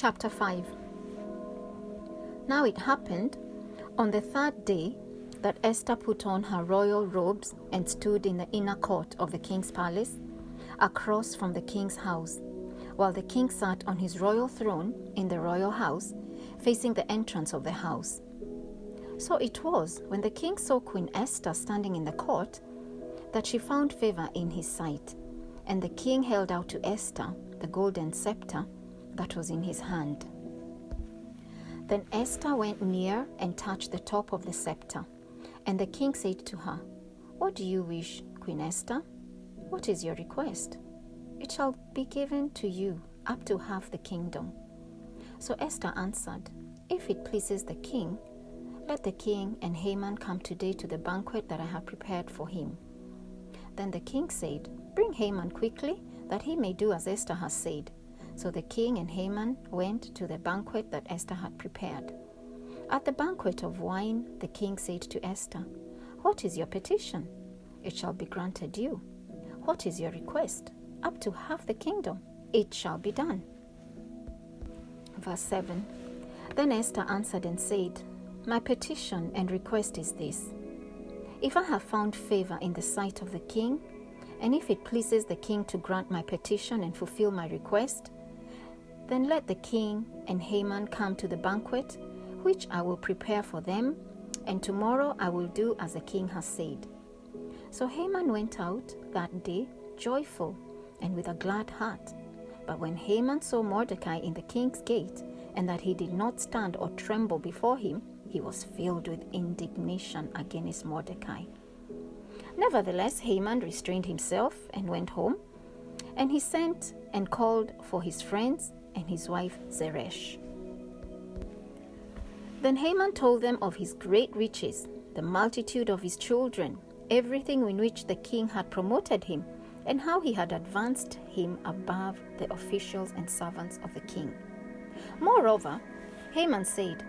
Chapter 5. Now it happened on the third day that Esther put on her royal robes and stood in the inner court of the king's palace, across from the king's house, while the king sat on his royal throne in the royal house, facing the entrance of the house. So it was, when the king saw Queen Esther standing in the court, that she found favor in his sight, and the king held out to Esther the golden scepter that was in his hand. Then Esther went near and touched the top of the scepter, and the king said to her, "What do you wish, Queen Esther? What is your request? It shall be given to you up to half the kingdom." So Esther answered, "If it pleases the king, let the king and Haman come today to the banquet that I have prepared for him." Then the king said, "Bring Haman quickly, that he may do as Esther has said." So the king and Haman went to the banquet that Esther had prepared. At the banquet of wine, the king said to Esther, "What is your petition? It shall be granted you. What is your request? Up to half the kingdom. It shall be done." Verse 7. Then Esther answered and said, "My petition and request is this. If I have found favor in the sight of the king, and if it pleases the king to grant my petition and fulfill my request, then let the king and Haman come to the banquet, which I will prepare for them, and tomorrow I will do as the king has said." So Haman went out that day joyful and with a glad heart. But when Haman saw Mordecai in the king's gate, and that he did not stand or tremble before him, he was filled with indignation against Mordecai. Nevertheless, Haman restrained himself and went home, and he sent and called for his friends and his wife Zeresh. Then Haman told them of his great riches, the multitude of his children, everything in which the king had promoted him, and how he had advanced him above the officials and servants of the king. Moreover, Haman said,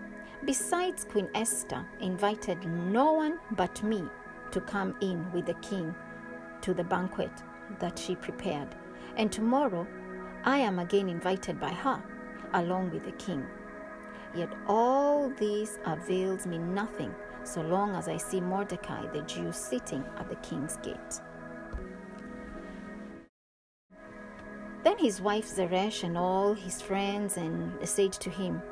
"Besides Queen Esther invited no one but me to come in with the king to the banquet that she prepared, and tomorrow I am again invited by her, along with the king. Yet all this avails me nothing, so long as I see Mordecai the Jew sitting at the king's gate." Then his wife Zeresh and all his friends said to him,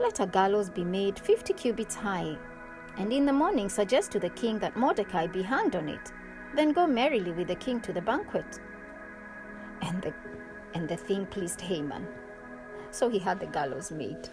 "Let a gallows be made 50 cubits high, and in the morning suggest to the king that Mordecai be hanged on it. Then go merrily with the king to the banquet." And the thing pleased Haman, so he had the gallows made.